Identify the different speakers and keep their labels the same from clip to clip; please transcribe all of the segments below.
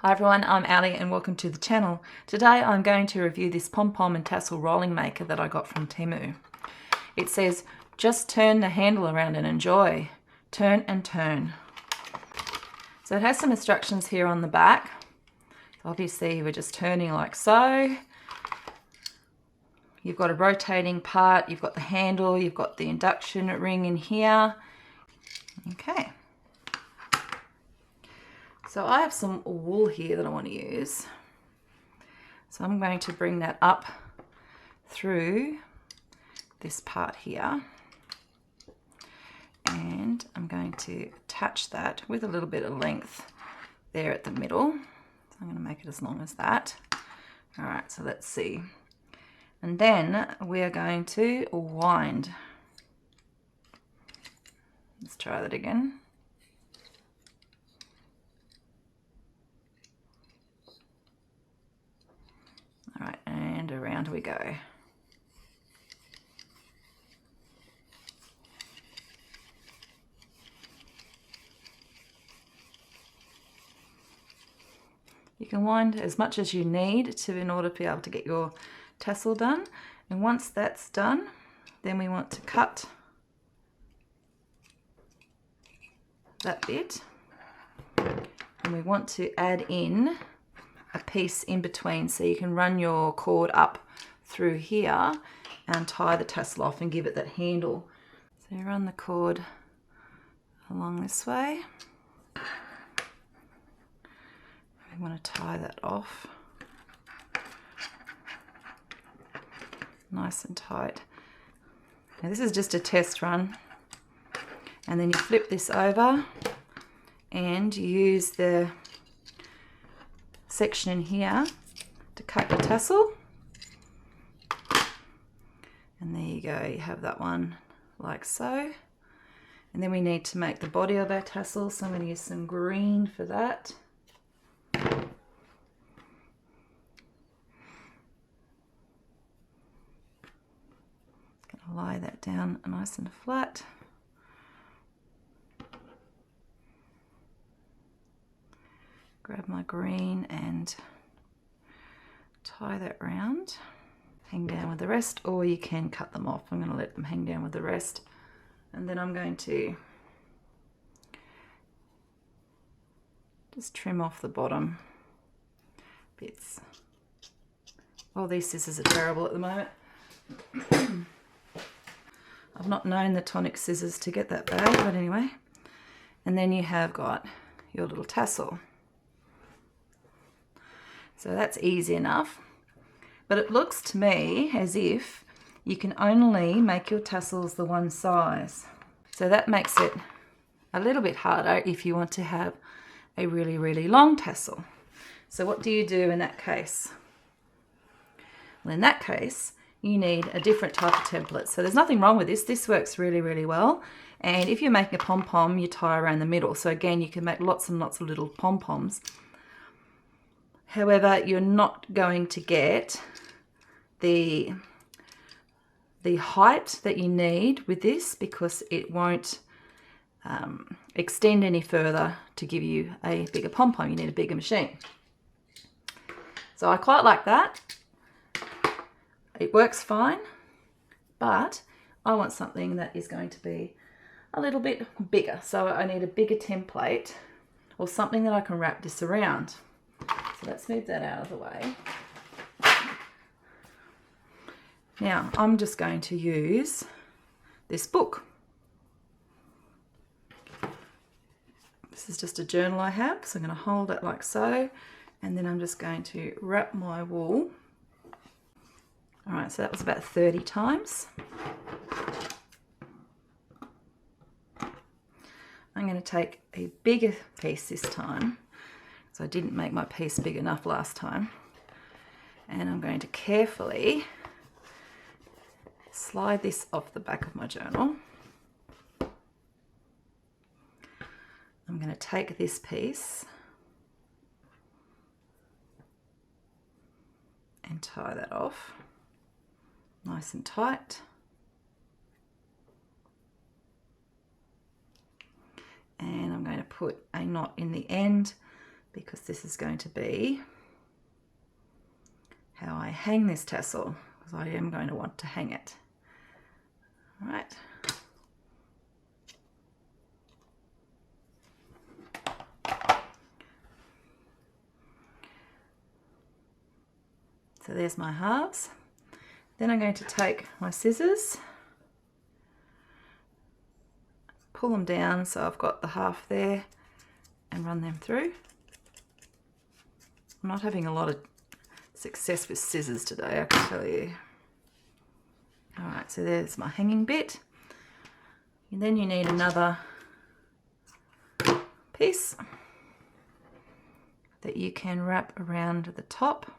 Speaker 1: Hi everyone, I'm Ali and welcome to the channel. Today I'm going to review this Pom Pom and Tassel rolling maker that I got from TEMU. It says, just turn the handle around and enjoy. Turn and turn. So it has some instructions here on the back. Obviously we're just turning like so. You've got a rotating part, you've got the handle, you've got the induction ring in here. Okay. So I have some wool here that I want to use. So I'm going to bring that up through this part here. And I'm going to attach that with a little bit of length there at the middle. So I'm going to make it as long as that. All right, so let's see. And then we are going to wind. Let's try that again. All right, and around we go. You can wind as much as you need in order to be able to get your tassel done. And once that's done, then we want to cut that bit. And we want to add in a piece in between, so you can run your cord up through here and tie the tassel off and give it that handle. So you run the cord along this way. We want to tie that off nice and tight. Now this is just a test run, and then you flip this over and you use the section in here to cut your tassel, and there you go, you have that one like so. And then we need to make the body of our tassel, so I'm going to use some green for that. Going to lie that down nice and flat. Grab my green and tie that round. Hang down with the rest, or you can cut them off. I'm going to let them hang down with the rest. And then I'm going to just trim off the bottom bits. Oh, these scissors are terrible at the moment. I've not known the tonic scissors to get that bad, but anyway. And then you have got your little tassel. So that's easy enough, but it looks to me as if you can only make your tassels the one size. So that makes it a little bit harder if you want to have a really, really long tassel. So what do you do in that case? Well, in that case, you need a different type of template. So there's nothing wrong with this. This works really, really well. And if you're making a pom-pom, you tie around the middle. So again, you can make lots and lots of little pom-poms. However, you're not going to get the height that you need with this, because it won't extend any further to give you a bigger pom-pom. You need a bigger machine. So I quite like that. It works fine, but I want something that is going to be a little bit bigger. So I need a bigger template or something that I can wrap this around. So let's move that out of the way. Now I'm just going to use this book. This is just a journal I have, so I'm going to hold it like so, and then I'm just going to wrap my wool. All right, so that was about 30 times. I'm going to take a bigger piece this time. So I didn't make my piece big enough last time. And I'm going to carefully slide this off the back of my journal. I'm going to take this piece and tie that off nice and tight. And I'm going to put a knot in the end, because this is going to be how I hang this tassel, because I am going to want to hang it. All right. So there's my halves. Then I'm going to take my scissors, pull them down so I've got the half there, and run them through. I'm not having a lot of success with scissors today, I can tell you. All right, so there's my hanging bit. And then you need another piece that you can wrap around the top,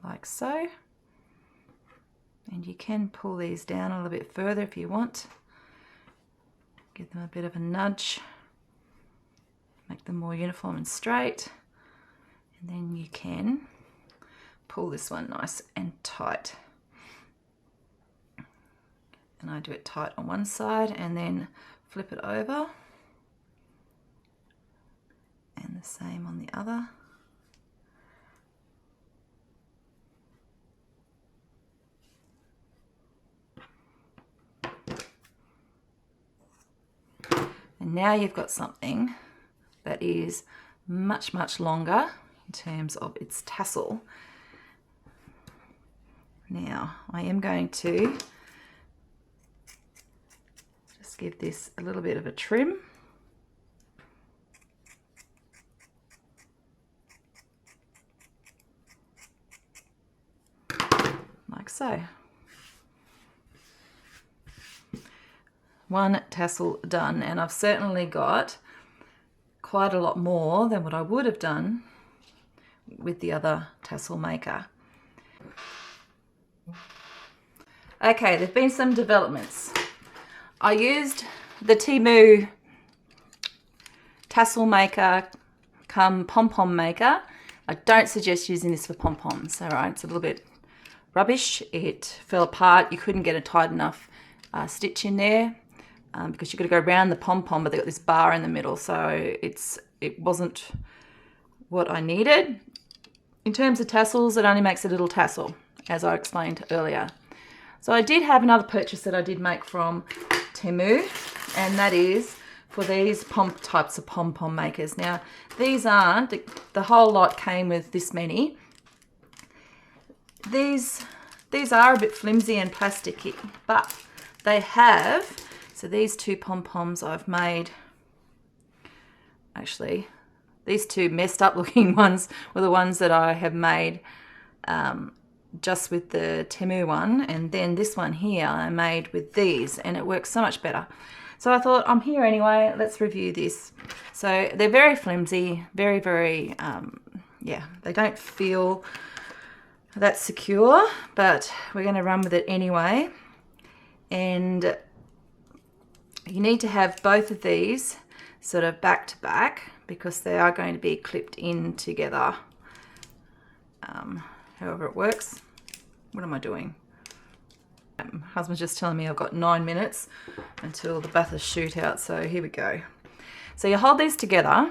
Speaker 1: like so. And you can pull these down a little bit further if you want. Give them a bit of a nudge, make them more uniform and straight. And then you can pull this one nice and tight. And I do it tight on one side and then flip it over. And the same on the other. And now you've got something that is much, much longer in terms of its tassel. Now, I am going to just give this a little bit of a trim. Like so. One tassel done, and I've certainly got quite a lot more than what I would have done with the other tassel maker. Okay, there've been some developments. I used the TEMU Tassel maker come Pom Pom maker. I don't suggest using this for pom poms, all right? It's a little bit rubbish. It fell apart. You couldn't get a tight enough stitch in there. Because you've got to go around the pom pom, but they've got this bar in the middle, so it wasn't what I needed. In terms of tassels, it only makes a little tassel, as I explained earlier. So I did have another purchase that I did make from TEMU, and that is for these types of pom pom makers. Now, these aren't, the whole lot came with this many. These are a bit flimsy and plasticky, but they have. So these two pom-poms I've made, actually, these two messed up looking ones were the ones that I have made just with the TEMU one. And then this one here I made with these, and it works so much better. So I thought, I'm here anyway, let's review this. So they're very flimsy, very, very, yeah, they don't feel that secure, but we're going to run with it anyway. And you need to have both of these sort of back to back because they are going to be clipped in together, however it works. What am I doing? My husband's just telling me I've got 9 minutes until the Bathurst shootout, so here we go. So you hold these together.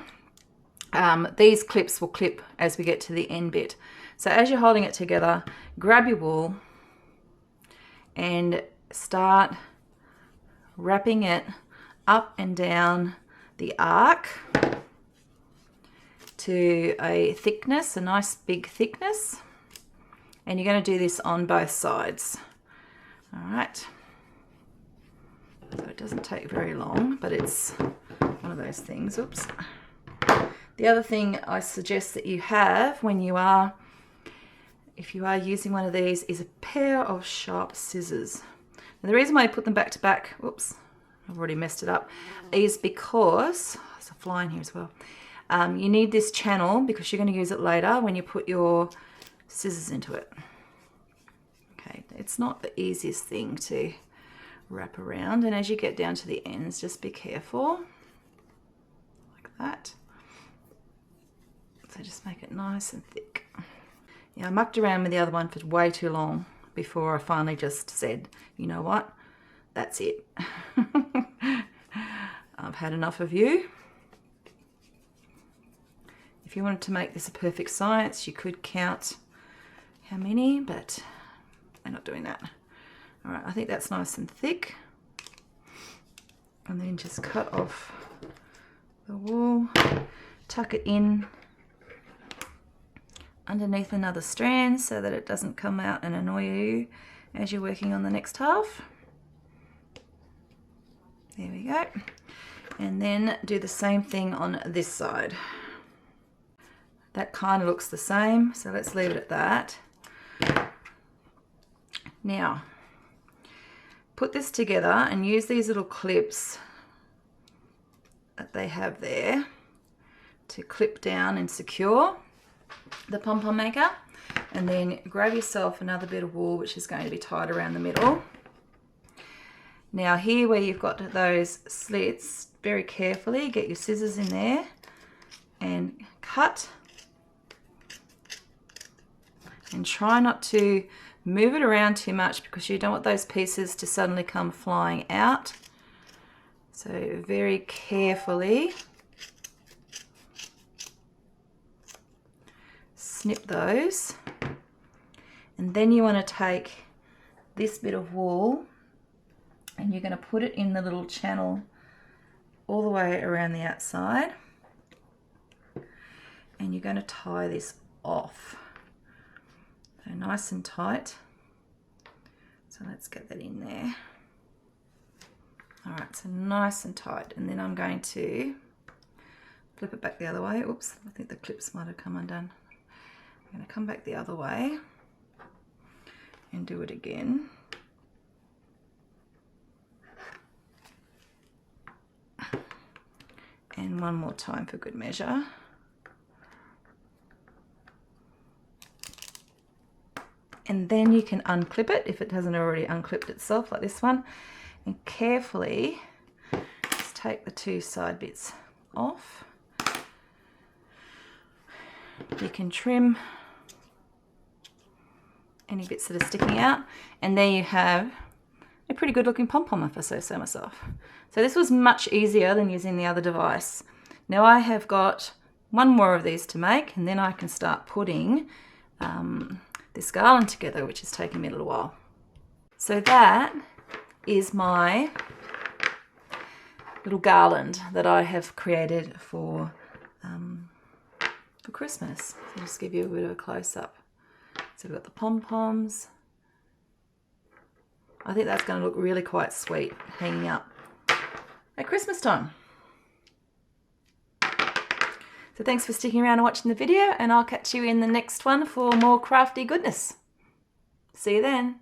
Speaker 1: These clips will clip as we get to the end bit. So as you're holding it together, grab your wool and start wrapping it up and down the arc to a thickness, a nice big thickness. And you're going to do this on both sides. All right. So it doesn't take very long, but it's one of those things. Oops. The other thing I suggest that you have when you are, if you are using one of these, is a pair of sharp scissors. And the reason why I put them back to back, whoops, I've already messed it up, is because, there's a fly in here as well. You need this channel because you're going to use it later when you put your scissors into it. Okay, it's not the easiest thing to wrap around, and as you get down to the ends, just be careful, like that. So just make it nice and thick. Yeah, I mucked around with the other one for way too long before I finally just said, you know what, that's it. I've had enough of you. If you wanted to make this a perfect science, you could count how many, but I'm not doing that. All right, I think that's nice and thick. And then just cut off the wool, tuck it in underneath another strand so that it doesn't come out and annoy you as you're working on the next half. There we go. And then do the same thing on this side. That kind of looks the same, so let's leave it at that. Now, put this together and use these little clips that they have there to clip down and secure the pom-pom maker. And then grab yourself another bit of wool which is going to be tied around the middle. Now here where you've got those slits, very carefully get your scissors in there and cut. And try not to move it around too much because you don't want those pieces to suddenly come flying out. So very carefully snip those. And then you want to take this bit of wool and you're going to put it in the little channel all the way around the outside. And you're going to tie this off. So nice and tight. So let's get that in there. All right, so nice and tight. And then I'm going to flip it back the other way. Oops, I think the clips might have come undone. I'm going to come back the other way and do it again. And one more time for good measure. And then you can unclip it if it hasn't already unclipped itself, like this one. And carefully just take the two side bits off. You can trim any bits that are sticking out. And there you have a pretty good looking pom-pom, if I say so myself. So this was much easier than using the other device. Now I have got one more of these to make, and then I can start putting this garland together, which is taking me a little while. So that is my little garland that I have created for Christmas. So I'll just give you a bit of a close-up. So we've got the pom-poms. I think that's going to look really quite sweet hanging up at Christmas time. So thanks for sticking around and watching the video, and I'll catch you in the next one for more crafty goodness. See you then.